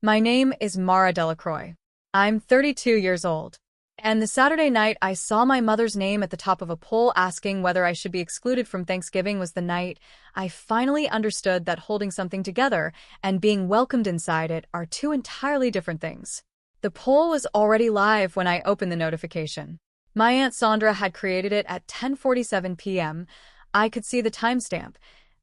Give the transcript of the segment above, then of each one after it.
My name is Mara Delacroix. I'm 32 years old. And the Saturday night I saw my mother's name at the top of a poll asking whether I should be excluded from Thanksgiving was the night I finally understood that holding something together and being welcomed inside it are two entirely different things. The poll was already live when I opened the notification. My Aunt Sandra had created it at 10:47 p.m. I could see the timestamp,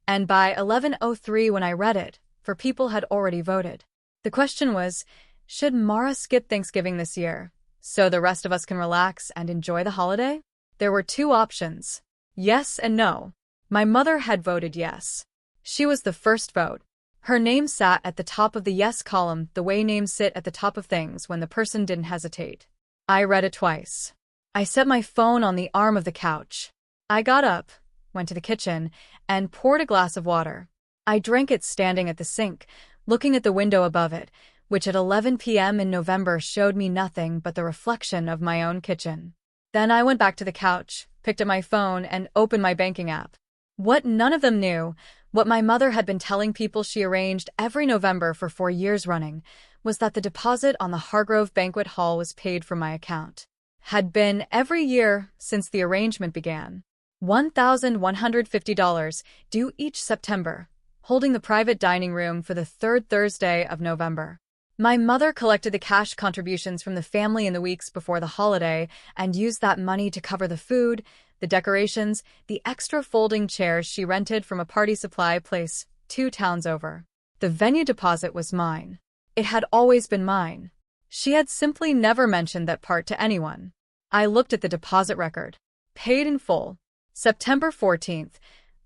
and by 11:03 when I read it, people had already voted. The question was, should Mara skip Thanksgiving this year, so the rest of us can relax and enjoy the holiday? There were two options, yes and no. My mother had voted yes. She was the first vote. Her name sat at the top of the yes column the way names sit at the top of things when the person didn't hesitate. I read it twice. I set my phone on the arm of the couch. I got up, went to the kitchen, and poured a glass of water. I drank it standing at the sink, looking at the window above it, which at 11 p.m. in November showed me nothing but the reflection of my own kitchen. Then I went back to the couch, picked up my phone, and opened my banking app. What none of them knew, what my mother had been telling people she arranged every November for 4 years running, was that the deposit on the Hargrove Banquet Hall was paid from my account. Had been every year since the arrangement began. $1,150 due each September, holding the private dining room for the third Thursday of November. My mother collected the cash contributions from the family in the weeks before the holiday and used that money to cover the food, the decorations, the extra folding chairs she rented from a party supply place 2 towns over. The venue deposit was mine. It had always been mine. She had simply never mentioned that part to anyone. I looked at the deposit record. Paid in full. September 14th,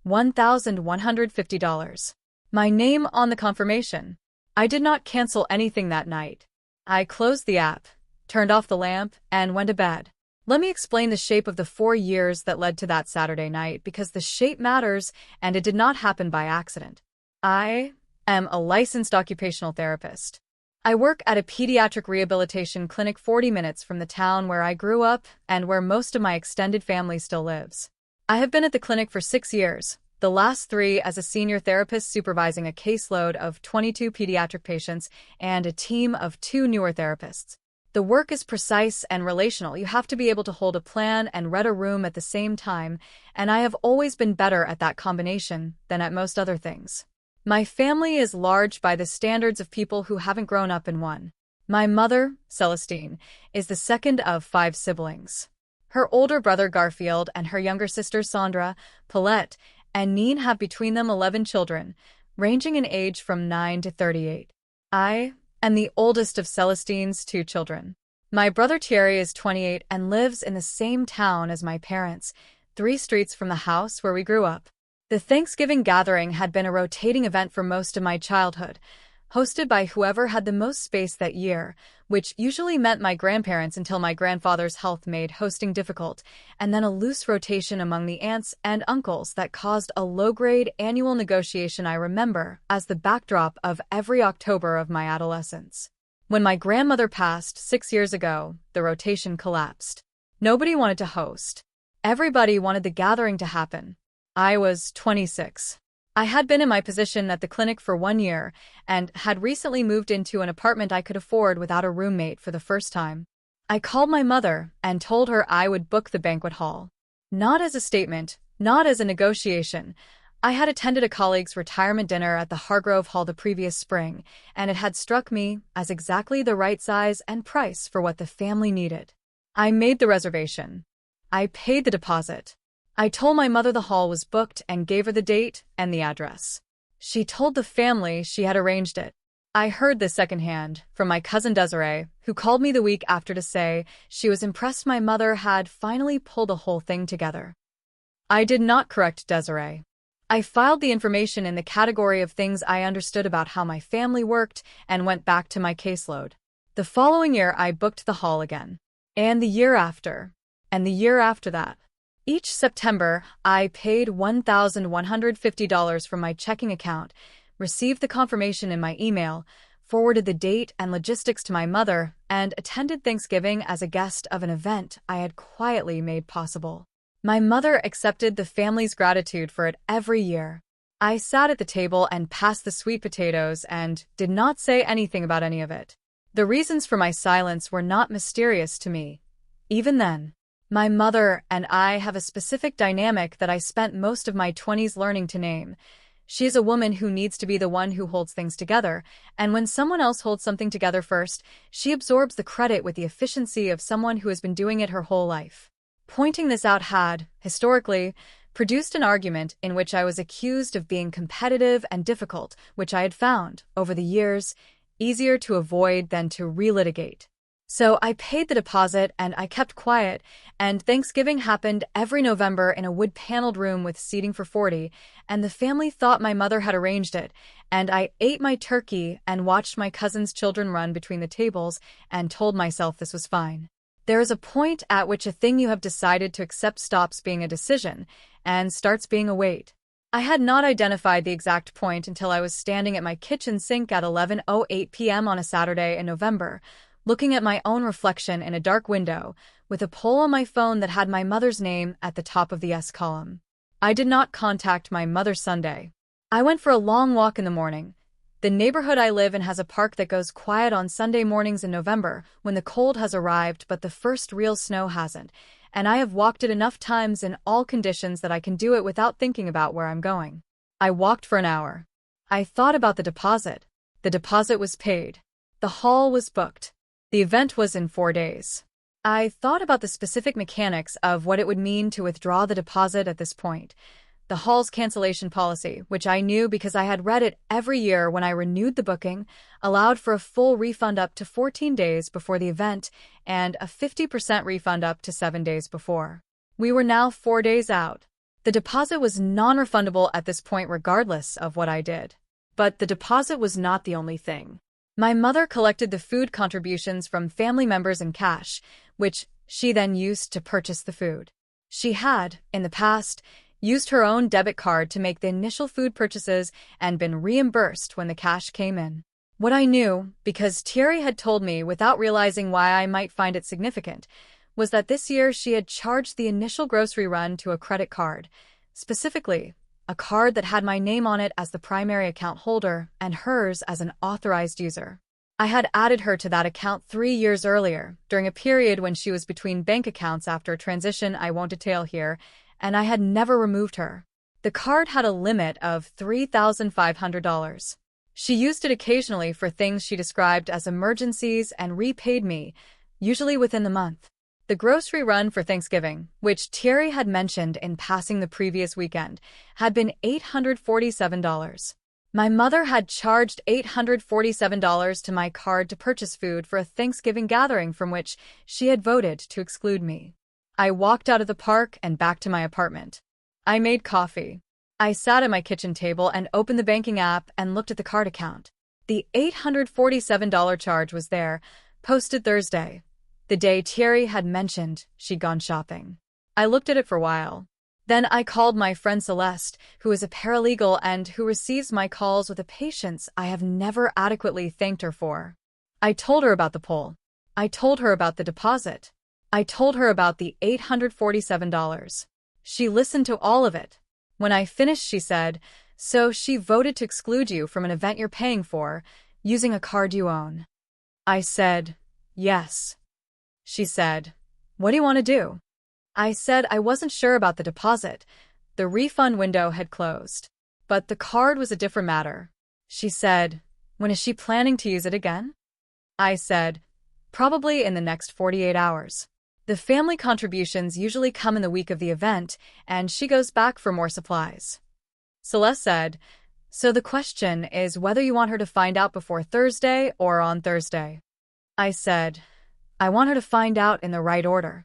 $1,150. My name on the confirmation. I did not cancel anything that night. I closed the app, turned off the lamp, and went to bed. Let me explain the shape of the 4 years that led to that Saturday night because the shape matters and it did not happen by accident. I am a licensed occupational therapist. I work at a pediatric rehabilitation clinic 40 minutes from the town where I grew up and where most of my extended family still lives. I have been at the clinic for 6 years, the last 3 as a senior therapist supervising a caseload of 22 pediatric patients and a team of 2 newer therapists. The work is precise and relational. You have to be able to hold a plan and read a room at the same time, and I have always been better at that combination than at most other things. My family is large by the standards of people who haven't grown up in one. My mother, Celestine, is the second of 5 siblings. Her older brother Garfield and her younger sister Sandra, Paulette, and Neen have between them 11 children, ranging in age from 9 to 38. I am the oldest of Celestine's 2 children. My brother Thierry is 28 and lives in the same town as my parents, 3 streets from the house where we grew up. The Thanksgiving gathering had been a rotating event for most of my childhood, hosted by whoever had the most space that year, which usually meant my grandparents until my grandfather's health made hosting difficult, and then a loose rotation among the aunts and uncles that caused a low-grade annual negotiation I remember as the backdrop of every October of my adolescence. When my grandmother passed 6 years ago, the rotation collapsed. Nobody wanted to host. Everybody wanted the gathering to happen. I was 26. I had been in my position at the clinic for 1 year and had recently moved into an apartment I could afford without a roommate for the first time. I called my mother and told her I would book the banquet hall. Not as a statement, not as a negotiation. I had attended a colleague's retirement dinner at the Hargrove Hall the previous spring, and it had struck me as exactly the right size and price for what the family needed. I made the reservation. I paid the deposit. I told my mother the hall was booked and gave her the date and the address. She told the family she had arranged it. I heard this secondhand from my cousin Desiree, who called me the week after to say she was impressed my mother had finally pulled the whole thing together. I did not correct Desiree. I filed the information in the category of things I understood about how my family worked and went back to my caseload. The following year I booked the hall again. And the year after. And the year after that. Each September, I paid $1,150 from my checking account, received the confirmation in my email, forwarded the date and logistics to my mother, and attended Thanksgiving as a guest of an event I had quietly made possible. My mother accepted the family's gratitude for it every year. I sat at the table and passed the sweet potatoes and did not say anything about any of it. The reasons for my silence were not mysterious to me. Even then, my mother and I have a specific dynamic that I spent most of my 20s learning to name. She is a woman who needs to be the one who holds things together, and when someone else holds something together first, she absorbs the credit with the efficiency of someone who has been doing it her whole life. Pointing this out had, historically, produced an argument in which I was accused of being competitive and difficult, which I had found, over the years, easier to avoid than to relitigate. So I paid the deposit and I kept quiet, and Thanksgiving happened every November in a wood-paneled room with seating for 40, and the family thought my mother had arranged it, and I ate my turkey and watched my cousin's children run between the tables and told myself this was fine. There is a point at which a thing you have decided to accept stops being a decision and starts being a weight. I had not identified the exact point until I was standing at my kitchen sink at 11:08 p.m. on a Saturday in November, looking at my own reflection in a dark window, with a poll on my phone that had my mother's name at the top of the S column. I did not contact my mother Sunday. I went for a long walk in the morning. The neighborhood I live in has a park that goes quiet on Sunday mornings in November when the cold has arrived but the first real snow hasn't, and I have walked it enough times in all conditions that I can do it without thinking about where I'm going. I walked for an hour. I thought about the deposit. The deposit was paid. The hall was booked. The event was in 4 days. I thought about the specific mechanics of what it would mean to withdraw the deposit at this point. The hall's cancellation policy, which I knew because I had read it every year when I renewed the booking, allowed for a full refund up to 14 days before the event and a 50% refund up to 7 days before. We were now 4 days out. The deposit was non-refundable at this point regardless of what I did. But the deposit was not the only thing. My mother collected the food contributions from family members in cash, which she then used to purchase the food. She had, in the past, used her own debit card to make the initial food purchases and been reimbursed when the cash came in. What I knew, because Thierry had told me without realizing why I might find it significant, was that this year she had charged the initial grocery run to a credit card, specifically a card that had my name on it as the primary account holder and hers as an authorized user. I had added her to that account 3 years earlier, during a period when she was between bank accounts after a transition I won't detail here, and I had never removed her. The card had a limit of $3,500. She used it occasionally for things she described as emergencies and repaid me, usually within the month. The grocery run for Thanksgiving, which Thierry had mentioned in passing the previous weekend, had been $847. My mother had charged $847 to my card to purchase food for a Thanksgiving gathering from which she had voted to exclude me. I walked out of the park and back to my apartment. I made coffee. I sat at my kitchen table and opened the banking app and looked at the card account. The $847 charge was there, posted Thursday, the day Thierry had mentioned she'd gone shopping. I looked at it for a while. Then I called my friend Celeste, who is a paralegal and who receives my calls with a patience I have never adequately thanked her for. I told her about the poll. I told her about the deposit. I told her about the $847. She listened to all of it. When I finished, she said, "So she voted to exclude you from an event you're paying for, using a card you own." I said, "Yes." She said, "What do you want to do?" I said I wasn't sure about the deposit. The refund window had closed. But the card was a different matter. She said, "When is she planning to use it again?" I said, "Probably in the next 48 hours. The family contributions usually come in the week of the event, and she goes back for more supplies." Celeste said, "So the question is whether you want her to find out before Thursday or on Thursday." I said, "I want her to find out in the right order."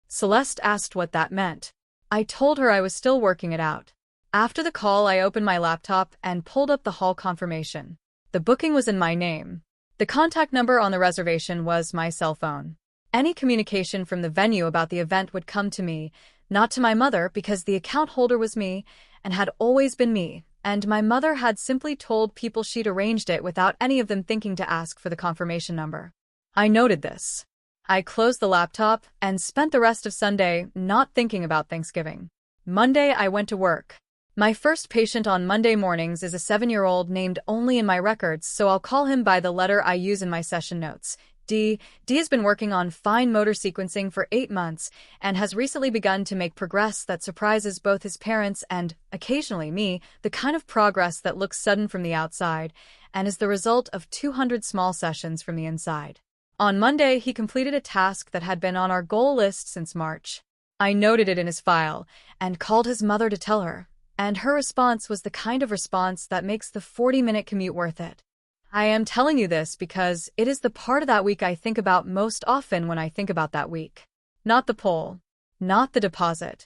Celeste asked what that meant. I told her I was still working it out. After the call, I opened my laptop and pulled up the hall confirmation. The booking was in my name. The contact number on the reservation was my cell phone. Any communication from the venue about the event would come to me, not to my mother because the account holder was me and had always been me, and my mother had simply told people she'd arranged it without any of them thinking to ask for the confirmation number. I noted this. I closed the laptop and spent the rest of Sunday not thinking about Thanksgiving. Monday, I went to work. My first patient on Monday mornings is a 7-year-old named only in my records, so I'll call him by the letter I use in my session notes. D. D has been working on fine motor sequencing for 8 months and has recently begun to make progress that surprises both his parents and, occasionally, me, the kind of progress that looks sudden from the outside and is the result of 200 small sessions from the inside. On Monday, he completed a task that had been on our goal list since March. I noted it in his file and called his mother to tell her, and her response was the kind of response that makes the 40-minute commute worth it. I am telling you this because it is the part of that week I think about most often when I think about that week. Not the poll. Not the deposit.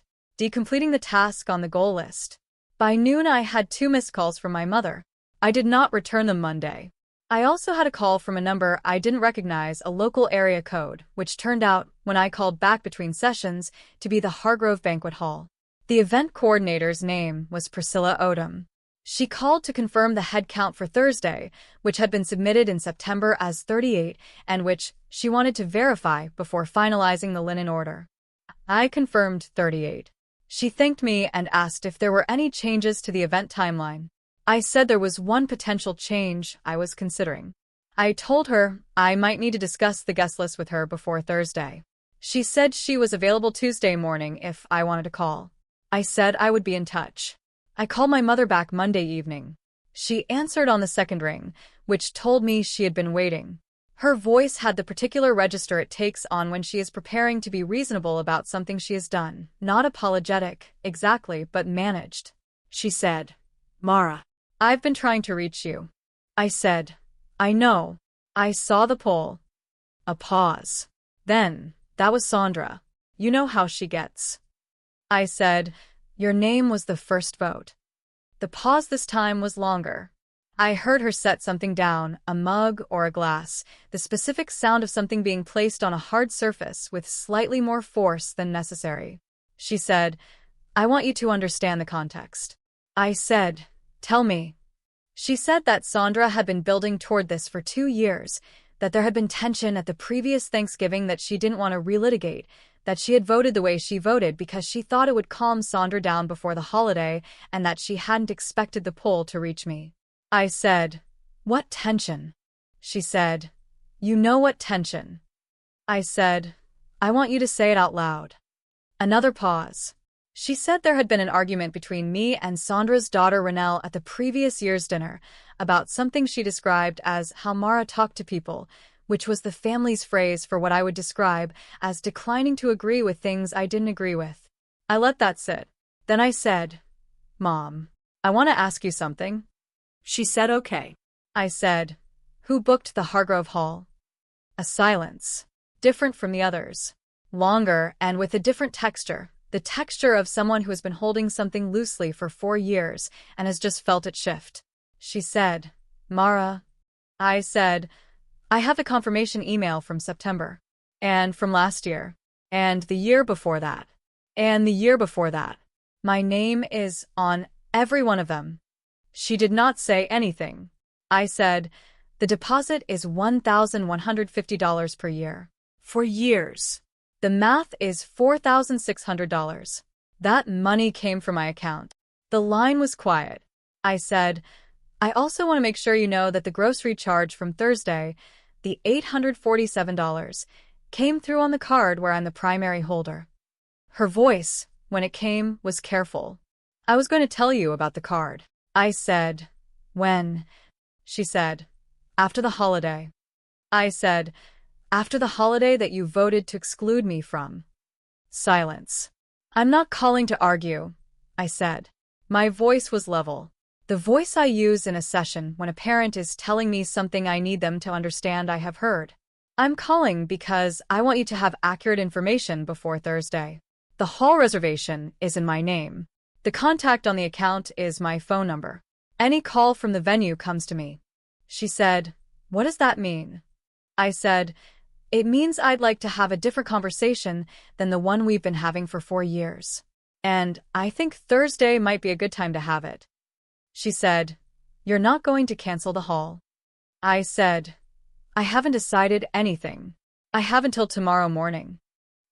Completing the task on the goal list. By noon I had 2 missed calls from my mother. I did not return them Monday. I also had a call from a number I didn't recognize, a local area code, which turned out, when I called back between sessions, to be the Hargrove Banquet Hall. The event coordinator's name was Priscilla Odom. She called to confirm the head count for Thursday, which had been submitted in September as 38 and which she wanted to verify before finalizing the linen order. I confirmed 38. She thanked me and asked if there were any changes to the event timeline. I said there was one potential change I was considering. I told her I might need to discuss the guest list with her before Thursday. She said she was available Tuesday morning if I wanted to call. I said I would be in touch. I called my mother back Monday evening. She answered on the second ring, which told me she had been waiting. Her voice had the particular register it takes on when she is preparing to be reasonable about something she has done. Not apologetic, exactly, but managed. She said, "Mara, I've been trying to reach you." I said, "I know. I saw the poll." A pause. Then, "That was Sandra. You know how she gets." I said, "Your name was the first vote." The pause this time was longer. I heard her set something down, a mug or a glass, the specific sound of something being placed on a hard surface with slightly more force than necessary. She said, "I want you to understand the context." I said, "Tell me." She said that Sandra had been building toward this for 2 years, that there had been tension at the previous Thanksgiving that she didn't want to relitigate, that she had voted the way she voted because she thought it would calm Sandra down before the holiday, and that she hadn't expected the poll to reach me. I said, "What tension?" She said, "You know what tension." I said, "I want you to say it out loud." Another pause. She said there had been an argument between me and Sandra's daughter Renelle at the previous year's dinner about something she described as how Mara talked to people, which was the family's phrase for what I would describe as declining to agree with things I didn't agree with. I let that sit. Then I said, "Mom, I want to ask you something." She said, "Okay." I said, "Who booked the Hargrove Hall?" A silence. Different from the others. Longer and with a different texture. The texture of someone who has been holding something loosely for 4 years and has just felt it shift. She said, "Mara." I said, "I have the confirmation email from September. And from last year. And the year before that. And the year before that. My name is on every one of them." She did not say anything. I said, "The deposit is $1,150 per year. For years. The math is $4,600. That money came from my account." The line was quiet. I said, "I also want to make sure you know that the grocery charge from Thursday, the $847, came through on the card where I'm the primary holder." Her voice, when it came, was careful. "I was going to tell you about the card." I said, "When?" She said, "After the holiday." I said, "After the holiday that you voted to exclude me from." Silence. "I'm not calling to argue," I said. My voice was level. The voice I use in a session when a parent is telling me something I need them to understand I have heard. "I'm calling because I want you to have accurate information before Thursday. The hall reservation is in my name. The contact on the account is my phone number. Any call from the venue comes to me." She said, "What does that mean?" I said, "It means I'd like to have a different conversation than the one we've been having for 4 years. And I think Thursday might be a good time to have it." She said, "You're not going to cancel the hall?" I said, "I haven't decided anything. I have until tomorrow morning."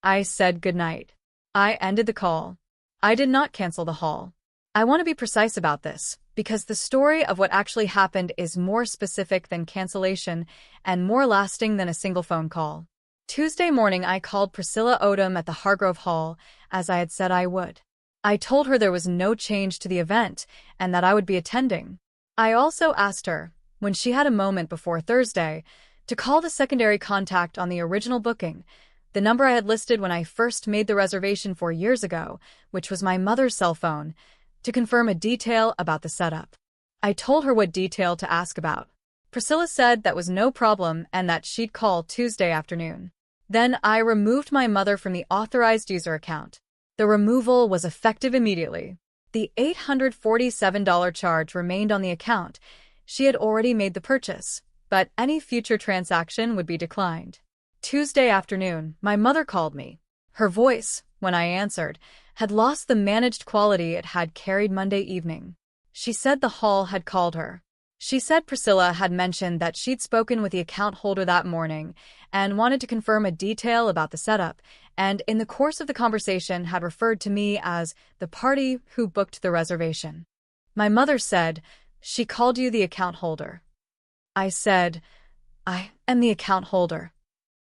I said goodnight. I ended the call. I did not cancel the hall. I want to be precise about this, because the story of what actually happened is more specific than cancellation and more lasting than a single phone call. Tuesday morning, I called Priscilla Odom at the Hargrove Hall, as I had said I would. I told her there was no change to the event and that I would be attending. I also asked her, when she had a moment before Thursday, to call the secondary contact on the original booking, the number I had listed when I first made the reservation 4 years ago, which was my mother's cell phone, to confirm a detail about the setup. I told her what detail to ask about. Priscilla said that was no problem and that she'd call Tuesday afternoon. Then I removed my mother from the authorized user account. The removal was effective immediately. The $847 charge remained on the account. She had already made the purchase, but any future transaction would be declined. Tuesday afternoon, my mother called me. Her voice, when I answered, had lost the managed quality it had carried Monday evening. She said the hall had called her. She said Priscilla had mentioned that she'd spoken with the account holder that morning and wanted to confirm a detail about the setup, and in the course of the conversation had referred to me as the party who booked the reservation. My mother said, "She called you the account holder." I said, "I am the account holder."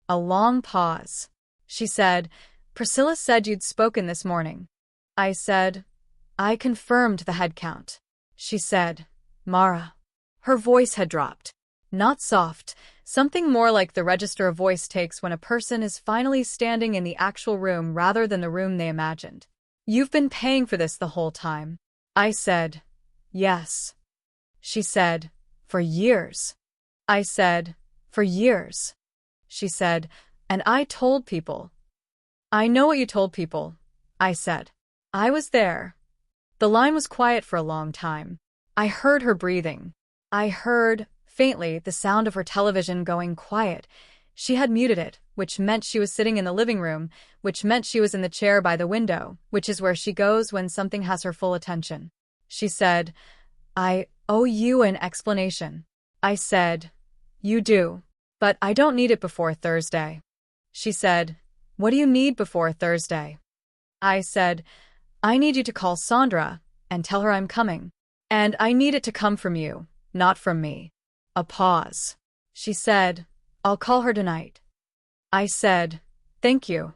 A long pause. She said, "Priscilla said you'd spoken this morning." I said, "I confirmed the head count." She said, "Mara." Her voice had dropped. Not soft, something more like the register a voice takes when a person is finally standing in the actual room rather than the room they imagined. "You've been paying for this the whole time." I said, "Yes." She said, "For years." I said, "For years." She said, "And I told people." "I know what you told people," I said. "I was there." The line was quiet for a long time. I heard her breathing. I heard, faintly, the sound of her television going quiet. She had muted it, which meant she was sitting in the living room, which meant she was in the chair by the window, which is where she goes when something has her full attention. She said, "I owe you an explanation." I said, "You do. But I don't need it before Thursday." She said, "What do you need before Thursday?" I said, "I need you to call Sandra and tell her I'm coming. And I need it to come from you, not from me." A pause. She said, "I'll call her tonight." I said, "Thank you."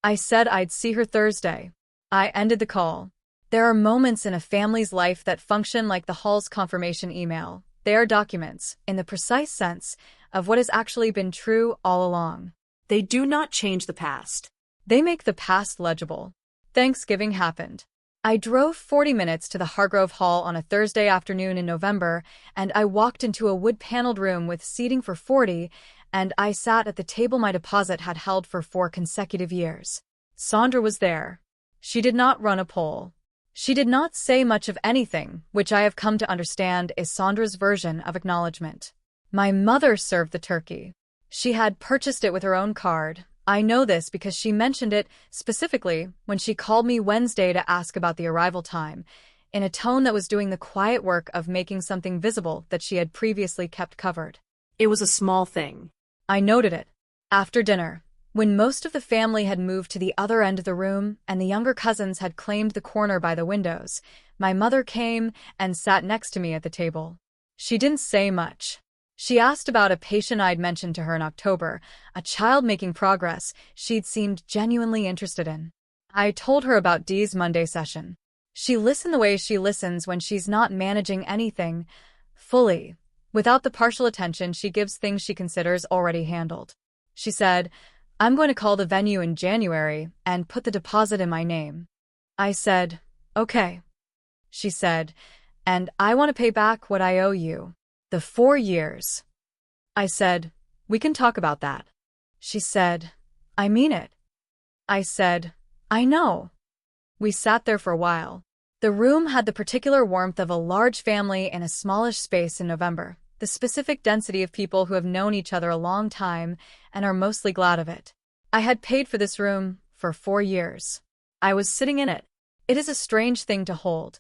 I said I'd see her Thursday. I ended the call. There are moments in a family's life that function like the hall's confirmation email. They are documents, in the precise sense, of what has actually been true all along. They do not change the past. They make the past legible. Thanksgiving happened. I drove 40 minutes to the Hargrove Hall on a Thursday afternoon in November, and I walked into a wood-paneled room with seating for 40, and I sat at the table my deposit had held for 4 consecutive years. Sandra was there. She did not run a poll. She did not say much of anything, which I have come to understand is Sandra's version of acknowledgement. My mother served the turkey. She had purchased it with her own card. I know this because she mentioned it specifically when she called me Wednesday to ask about the arrival time, in a tone that was doing the quiet work of making something visible that she had previously kept covered. It was a small thing. I noted it. After dinner, when most of the family had moved to the other end of the room and the younger cousins had claimed the corner by the windows, my mother came and sat next to me at the table. She didn't say much. She asked about a patient I'd mentioned to her in October, a child making progress she'd seemed genuinely interested in. I told her about Dee's Monday session. She listened the way she listens when she's not managing anything fully, without the partial attention she gives things she considers already handled. She said, "I'm going to call the venue in January and put the deposit in my name." I said, "Okay." She said, "And I want to pay back what I owe you. The 4 years." I said, "We can talk about that." She said, "I mean it." I said, "I know." We sat there for a while. The room had the particular warmth of a large family in a smallish space in November, the specific density of people who have known each other a long time and are mostly glad of it. I had paid for this room for 4 years. I was sitting in it. It is a strange thing to hold.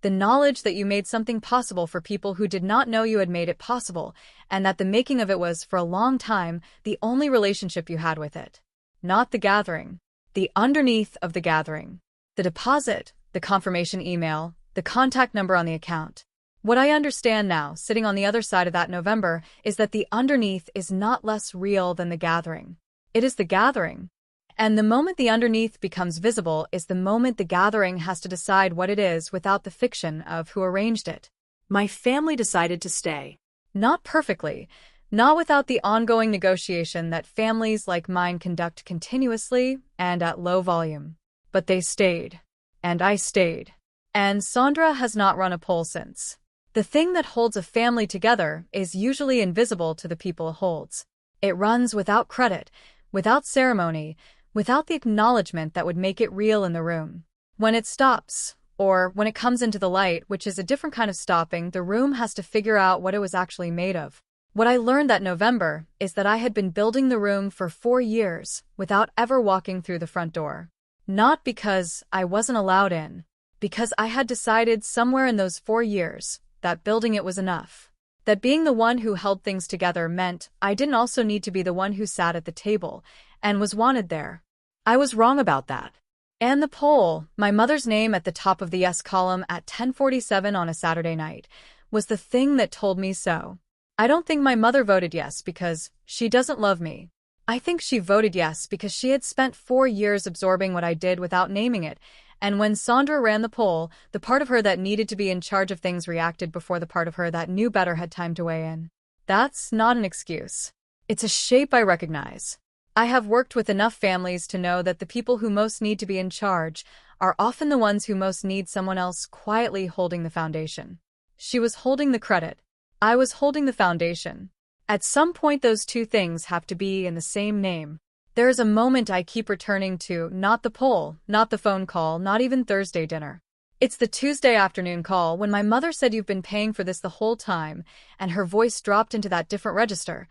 The knowledge that you made something possible for people who did not know you had made it possible, and that the making of it was, for a long time, the only relationship you had with it. Not the gathering. The underneath of the gathering. The deposit, the confirmation email, the contact number on the account. What I understand now, sitting on the other side of that November, is that the underneath is not less real than the gathering. It is the gathering. And the moment the underneath becomes visible is the moment the gathering has to decide what it is without the fiction of who arranged it. My family decided to stay. Not perfectly, not without the ongoing negotiation that families like mine conduct continuously and at low volume. But they stayed. And I stayed. And Sandra has not run a poll since. The thing that holds a family together is usually invisible to the people it holds. It runs without credit, without ceremony, without the acknowledgement that would make it real in the room. When it stops, or when it comes into the light, which is a different kind of stopping, the room has to figure out what it was actually made of. What I learned that November is that I had been building the room for 4 years without ever walking through the front door. Not because I wasn't allowed in, because I had decided somewhere in those 4 years that building it was enough. That being the one who held things together meant I didn't also need to be the one who sat at the table and was wanted there. I was wrong about that. And the poll, my mother's name at the top of the yes column at 10:47 on a Saturday night, was the thing that told me so. I don't think my mother voted yes because she doesn't love me. I think she voted yes because she had spent 4 years absorbing what I did without naming it, and when Sandra ran the poll, the part of her that needed to be in charge of things reacted before the part of her that knew better had time to weigh in. That's not an excuse. It's a shape I recognize. I have worked with enough families to know that the people who most need to be in charge are often the ones who most need someone else quietly holding the foundation. She was holding the credit. I was holding the foundation. At some point those two things have to be in the same name. There is a moment I keep returning to, not the poll, not the phone call, not even Thursday dinner. It's the Tuesday afternoon call when my mother said you've been paying for this the whole time, and her voice dropped into that different register,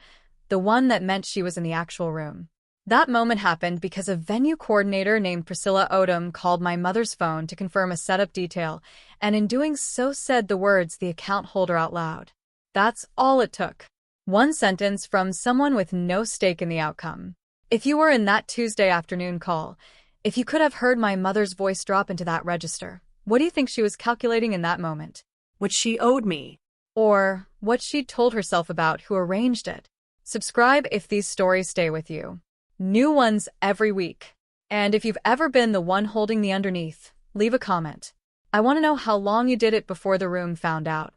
the one that meant she was in the actual room. That moment happened because a venue coordinator named Priscilla Odom called my mother's phone to confirm a setup detail, and in doing so said the words the account holder out loud. That's all it took. One sentence from someone with no stake in the outcome. If you were in that Tuesday afternoon call, if you could have heard my mother's voice drop into that register, what do you think she was calculating in that moment? What she owed me. Or what she'd told herself about who arranged it. Subscribe if these stories stay with you. New ones every week. And if you've ever been the one holding the underneath, leave a comment. I want to know how long you did it before the room found out.